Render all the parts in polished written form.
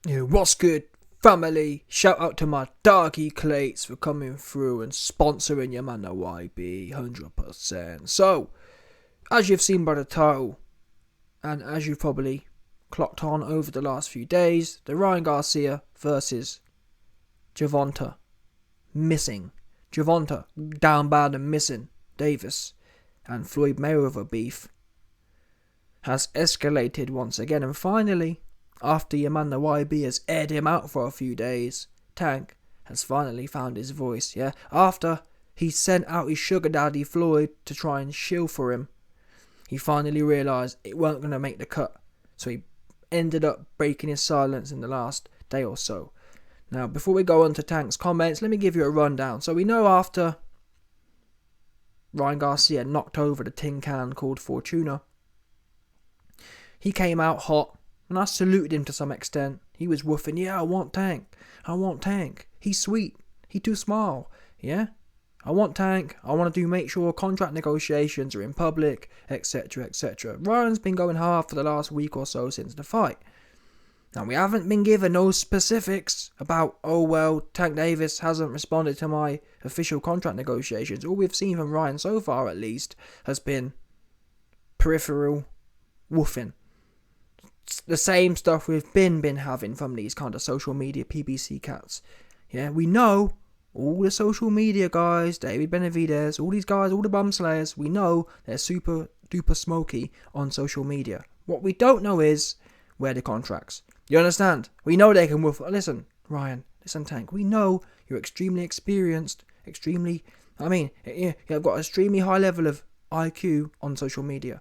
Yeah, what's good, family? Shout out to my doggy Clates for coming through and sponsoring your man the YB 100%. So, as you've seen by the title, and as you've probably clocked on over the last few days, the Ryan Garcia versus Gervonta missing. Gervonta down bad and missing Davis and Floyd Mayweather beef has escalated once again, and finally, after your man the YB has aired him out for a few days, Tank has finally found his voice, yeah? After he sent out his sugar daddy Floyd to try and shill for him, he finally realised it weren't going to make the cut, so he ended up breaking his silence in the last day or so. Now, before we go on to Tank's comments, let me give you a rundown. So we know after Ryan Garcia knocked over the tin can called Fortuna, he came out hot, and I saluted him to some extent. He was woofing, yeah, I want Tank. He's sweet. He too small. Yeah? I want Tank. I want to make sure contract negotiations are in public, etc, etc. Ryan's been going hard for the last week or so since the fight. Now, we haven't been given no specifics about, oh well, Tank Davis hasn't responded to my official contract negotiations. All we've seen from Ryan so far, at least, has been peripheral woofing. The same stuff we've been having from these kind of social media PBC cats. Yeah, we know all the social media guys, David Benavidez, all these guys, all the bum slayers, we know they're super duper smoky on social media. What we don't know is where the contracts. You understand? We know they can woof. Listen, Ryan, listen, Tank, we know you're extremely experienced, you've got an extremely high level of IQ on social media.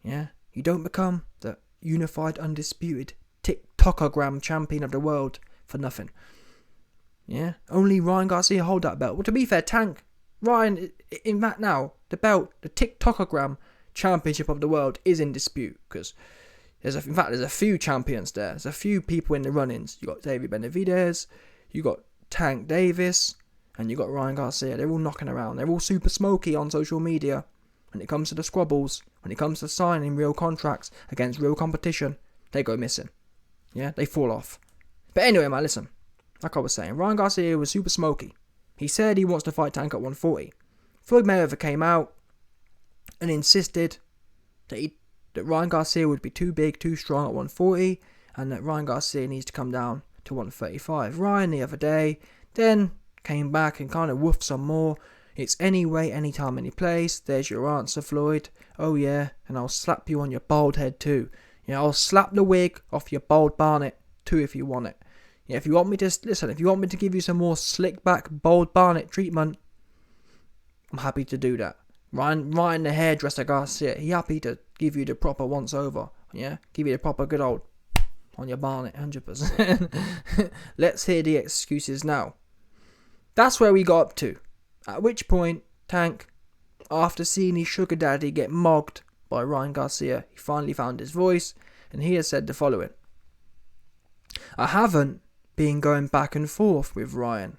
Yeah, you don't become the unified, undisputed TikTokagram champion of the world for nothing. Yeah, only Ryan Garcia hold that belt. Well, to be fair, Tank, Ryan, in fact now, the belt, the TikTokagram championship of the world is in dispute, because there's a few champions there. There's a few people in the run-ins. You got David Benavidez, you got Tank Davis, and you got Ryan Garcia. They're all knocking around. They're all super smoky on social media. When it comes to the squabbles, when it comes to signing real contracts against real competition, they go missing. Yeah, they fall off. But anyway, man, listen. Like I was saying, Ryan Garcia was super smoky. He said he wants to fight Tank at 140. Floyd Mayweather came out and insisted that Ryan Garcia would be too big, too strong at 140, and that Ryan Garcia needs to come down to 135. Ryan the other day then came back and kind of woofed some more. It's any way, anytime, any place. There's your answer, Floyd. Oh yeah, and I'll slap you on your bald head too. Yeah, I'll slap the wig off your bald barnet too if you want it. Yeah, if you want me to give you some more slick back bald barnet treatment, I'm happy to do that. Ryan the hairdresser Garcia, he happy to give you the proper once over. Yeah, give you the proper good old on your barnet, 100%. Let's hear the excuses now. That's where we got up to. At which point, Tank, after seeing his sugar daddy get mogged by Ryan Garcia, he finally found his voice, and he has said the following. I haven't been going back and forth with Ryan,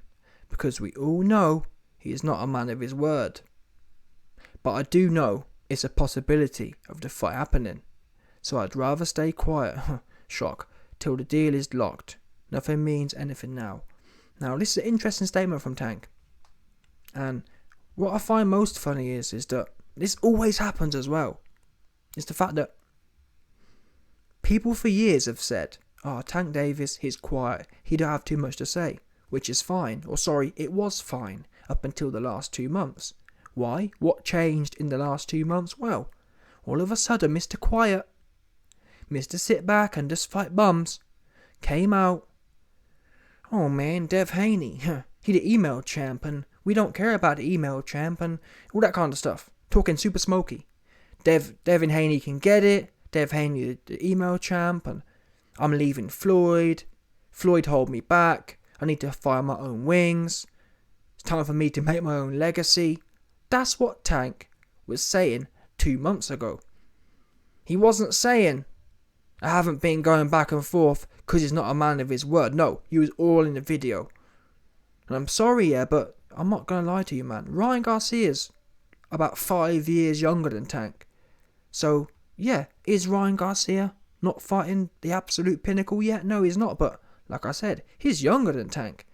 because we all know he is not a man of his word. But I do know it's a possibility of the fight happening, so I'd rather stay quiet, shock, till the deal is locked. Nothing means anything now. Now, this is an interesting statement from Tank. And what I find most funny is that this always happens as well. It's the fact that people for years have said, Tank Davis, he's quiet, he don't have too much to say, which is fine, it was fine, up until the last 2 months. Why? What changed in the last 2 months? Well, all of a sudden, Mr. Quiet, Mr. Sit Back and Just Fight Bums, came out. Oh man, Dev Haney, he the email champ, and we don't care about the email champ, and all that kind of stuff. Talking super smoky. Devin Haney can get it. Dev Haney the email champ, and I'm leaving Floyd. Floyd hold me back. I need to fire my own wings. It's time for me to make my own legacy. That's what Tank was saying 2 months ago. He wasn't saying, I haven't been going back and forth because he's not a man of his word. No, he was all in the video. And I'm sorry, but I'm not going to lie to you, man. Ryan Garcia's about 5 years younger than Tank. So, yeah, is Ryan Garcia not fighting the absolute pinnacle yet? No, he's not. But like I said, he's younger than Tank.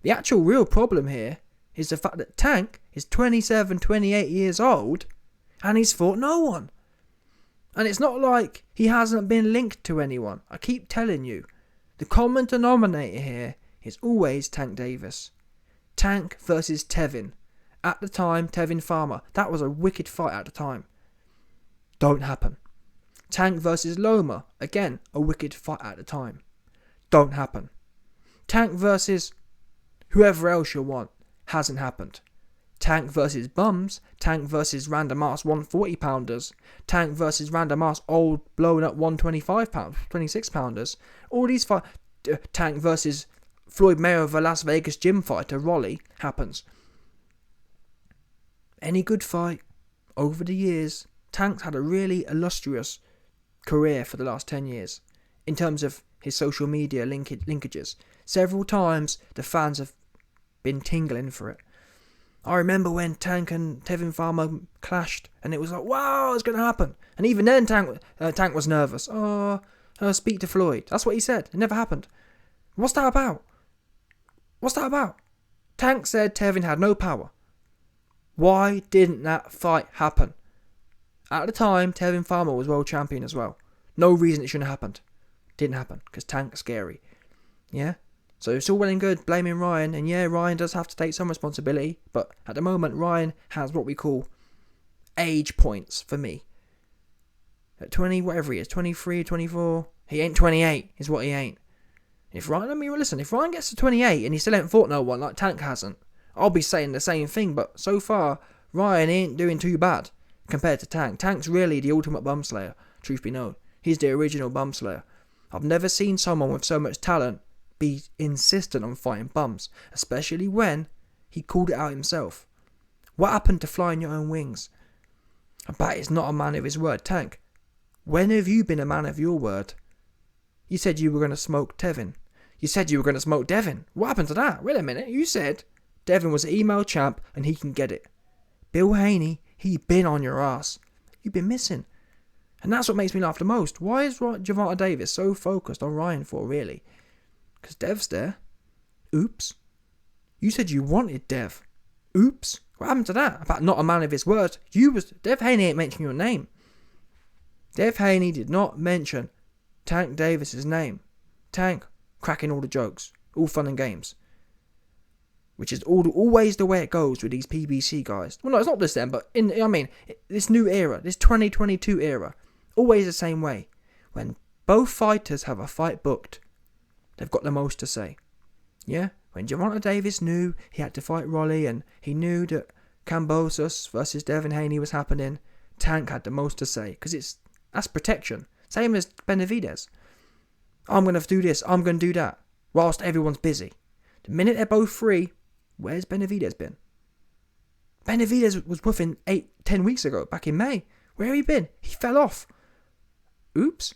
The actual real problem here is the fact that Tank is 27, 28 years old and he's fought no one. And it's not like he hasn't been linked to anyone. I keep telling you, the common denominator here is always Tank Davis. Tank versus Tevin. At the time, Tevin Farmer. That was a wicked fight at the time. Don't happen. Tank versus Loma. Again, a wicked fight at the time. Don't happen. Tank versus whoever else you want. Hasn't happened. Tank versus Bums. Tank versus random ass 140 pounders. Tank versus random ass old blown up 125 pound, 26 pounders. All these fights. Tank versus Floyd Mayweather, Las Vegas gym fighter Rolly happens. Any good fight over the years, Tank's had a really illustrious career for the last 10 years in terms of his social media linkages. Several times the fans have been tingling for it. I remember when Tank and Tevin Farmer clashed and it was like, wow, it's going to happen. And even then Tank was nervous. Speak to Floyd. That's what he said. It never happened. What's that about? Tank said Tevin had no power. Why didn't that fight happen? At the time, Tevin Farmer was world champion as well. No reason it shouldn't have happened. Didn't happen, because Tank's scary. Yeah? So it's all well and good blaming Ryan, and yeah, Ryan does have to take some responsibility, but at the moment, Ryan has what we call age points for me. At 20, whatever he is, 23, 24, he ain't 28, is what he ain't. If Ryan gets to 28 and he still ain't fought no one like Tank hasn't, I'll be saying the same thing, but so far, Ryan ain't doing too bad compared to Tank. Tank's really the ultimate bum slayer, truth be known. He's the original bum slayer. I've never seen someone with so much talent be insistent on fighting bums, especially when he called it out himself. What happened to flying your own wings? I bet he's not a man of his word. Tank, when have you been a man of your word? You said you were going to smoke Tevin. You said you were going to smoke Devin. What happened to that? Wait a minute, you said Devin was an email champ and he can get it. Bill Haney, he been on your ass. You've been missing. And that's what makes me laugh the most. Why is Gervonta Davis so focused on Ryan for, really? Because Dev's there. Oops. You said you wanted Dev. Oops. What happened to that? About not a man of his word. Dev Haney ain't mentioning your name. Dev Haney did not mention Tank Davis's name. Tank cracking all the jokes. All fun and games. Which is always the way it goes with these PBC guys. Well, no, it's not this then, but this new era, this 2022 era, always the same way. When both fighters have a fight booked, they've got the most to say. Yeah? When Gervonta Davis knew he had to fight Rolly and he knew that Kambosos versus Devin Haney was happening, Tank had the most to say. Because that's protection. Same as Benavidez. I'm going to do this, I'm going to do that, whilst everyone's busy. The minute they're both free, where's Benavidez been? Benavidez was within 8-10 weeks ago, back in May. Where he been? He fell off. Oops.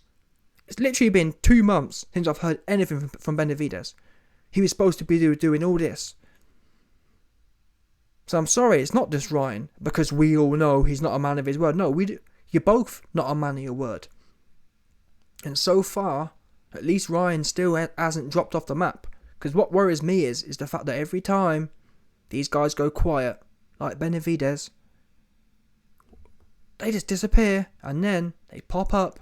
It's literally been 2 months since I've heard anything from Benavidez. He was supposed to be doing all this. So I'm sorry, it's not just Ryan, because we all know he's not a man of his word. No, you're both not a man of your word. And so far, at least Ryan still hasn't dropped off the map. Because what worries me is the fact that every time these guys go quiet, like Benavidez, they just disappear and then they pop up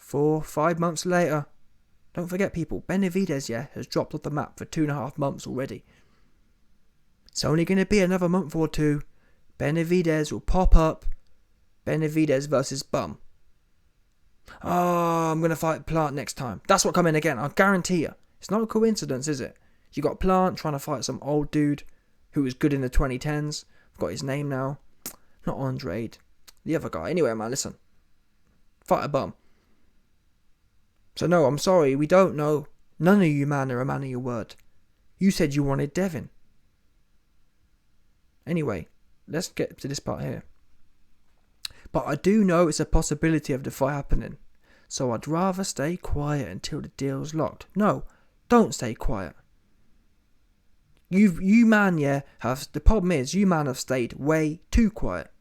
4-5 months later. Don't forget, people, Benavidez, has dropped off the map for 2.5 months already. It's only going to be another month or two. Benavidez will pop up. Benavidez versus Bum. Oh, I'm going to fight Plant next time. That's what coming again, I guarantee you. It's not a coincidence, is it? You got Plant trying to fight some old dude who was good in the 2010s. I've got his name now. Not Andrade. The other guy. Anyway, man, listen. Fight a Bum. So no, I'm sorry, we don't know. None of you man are a man of your word. You said you wanted Devin. Anyway, let's get to this part here. But I do know it's a possibility of the fight happening. So I'd rather stay quiet until the deal's locked. No, don't stay quiet. You man, the problem is you man have stayed way too quiet.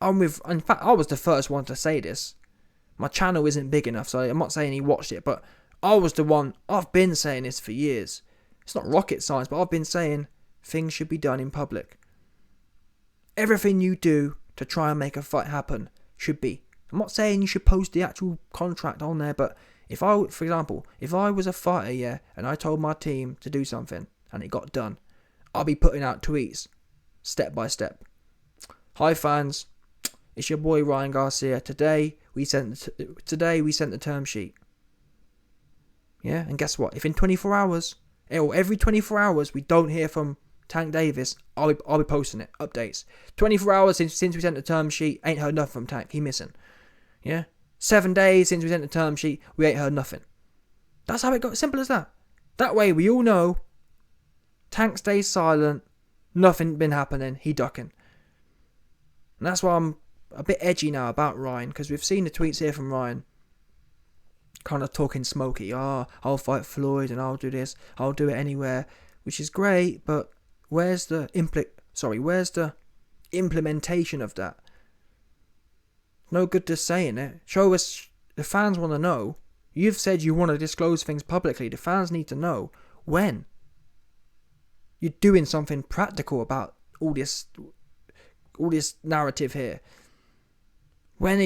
In fact, I was the first one to say this. My channel isn't big enough, so I'm not saying he watched it, but I was the one. I've been saying this for years. It's not rocket science, but I've been saying things should be done in public. Everything you do to try and make a fight happen should be. I'm not saying you should post the actual contract on there, but for example, if I was a fighter, yeah, and I told my team to do something and it got done, I'll be putting out tweets step by step. Hi fans, it's your boy Ryan Garcia. Today we sent the term sheet. Yeah, and guess what? If in 24 hours, or every 24 hours, we don't hear from Tank Davis, I'll be posting it. Updates. 24 hours since we sent the term sheet, ain't heard nothing from Tank. He missing. Yeah? 7 days since we sent the term sheet, we ain't heard nothing. That's how it got. Simple as that. That way we all know Tank stays silent, nothing been happening, he ducking. And that's why I'm a bit edgy now about Ryan, because we've seen the tweets here from Ryan kind of talking smoky. I'll fight Floyd and I'll do this, I'll do it anywhere, which is great, but where's the implementation of that? No good just saying it. Show us. The fans want to know. You've said you want to disclose things publicly. The fans need to know when you're doing something practical about all this narrative here. When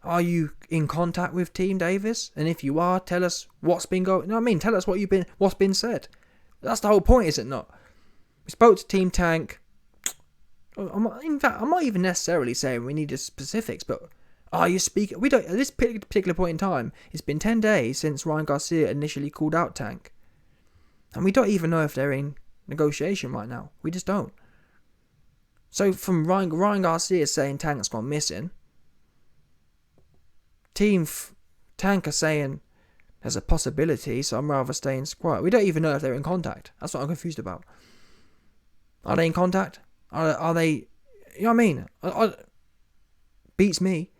are you in contact with Team Davis? And if you are, tell us what's been going. You know what I mean? Tell us what's been said. That's the whole point, is it not? We spoke to Team Tank. I'm not even necessarily saying we need the specifics, but are you speaking? We don't. At this particular point in time, it's been 10 days since Ryan Garcia initially called out Tank, and we don't even know if they're in negotiation right now. We just don't. So from Ryan Garcia saying Tank's gone missing, Team Tank are saying there's a possibility, so I'm rather staying quiet. We don't even know if they're in contact. That's what I'm confused about. Are they in contact? Are they? You know what I mean? Beats me.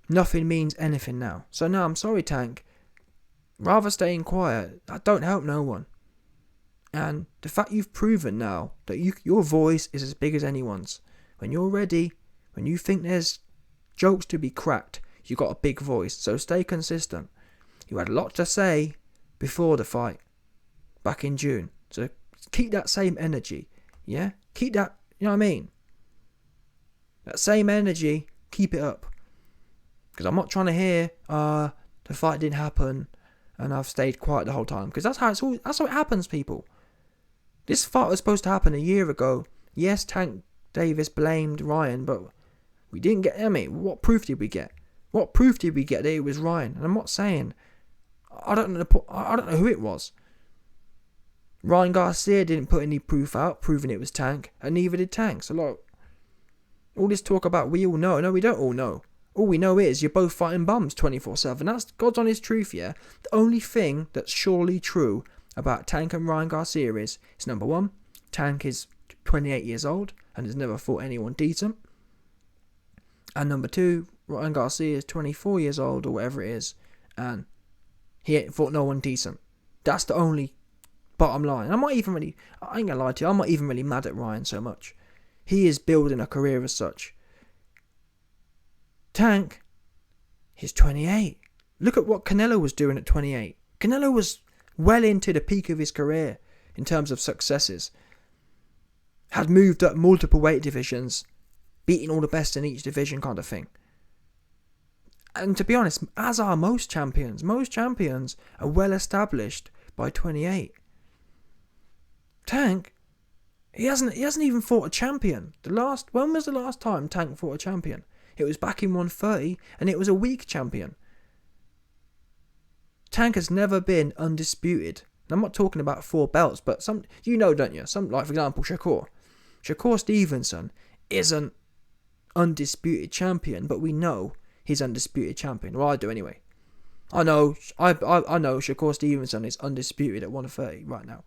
Nothing means anything now. So no, I'm sorry, Tank. Rather staying quiet. That don't help no one. And the fact you've proven now that your voice is as big as anyone's. When you're ready, when you think there's jokes to be cracked, you got a big voice. So stay consistent. You had a lot to say before the fight, back in June. So keep that same energy. Yeah? Keep that, you know what I mean? That same energy, keep it up. Because I'm not trying to hear, the fight didn't happen and I've stayed quiet the whole time. Because that's how it happens, people. This fight was supposed to happen a year ago. Yes, Tank Davis blamed Ryan, but we didn't get, I mean, what proof did we get? What proof did we get that it was Ryan? And I'm not saying, I don't know who it was. Ryan Garcia didn't put any proof out proving it was Tank, and neither did Tank. So look, all this talk about we all know. No, we don't all know. All we know is you're both fighting bums 24/7. That's God's honest truth, yeah? The only thing that's surely true about Tank and Ryan Garcia is number one, Tank is 28 years old and has never fought anyone decent. And number two, Ryan Garcia is 24 years old or whatever it is, and he ain't fought no one decent. That's the only bottom line. I ain't gonna lie to you, I'm not even really mad at Ryan so much. He is building a career as such. Tank, he's 28. Look at what Canelo was doing at 28. Canelo was well into the peak of his career in terms of successes. Had moved up multiple weight divisions, beating all the best in each division kind of thing. And to be honest, as are most champions are well established by 28. Tank, he hasn't even fought a champion. When was the last time Tank fought a champion? It was back in 130, and it was a weak champion. Tank has never been undisputed. And I'm not talking about 4 belts, but some, you know, don't you? Some, like for example, Shakur Stevenson isn't undisputed champion, but we know he's undisputed champion. Well, I do anyway. I know Shakur Stevenson is undisputed at 130 right now.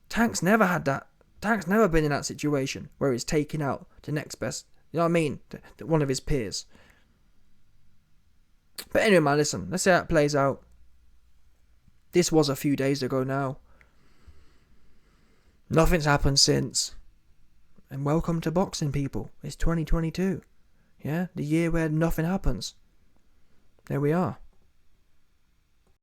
Tank's never had that. Tank's never been in that situation where he's taking out the next best. You know what I mean? One of his peers. But anyway, man, listen. Let's see how it plays out. This was a few days ago now. Nothing's happened since. And welcome to boxing, people. It's 2022. Yeah? The year where nothing happens. there we are.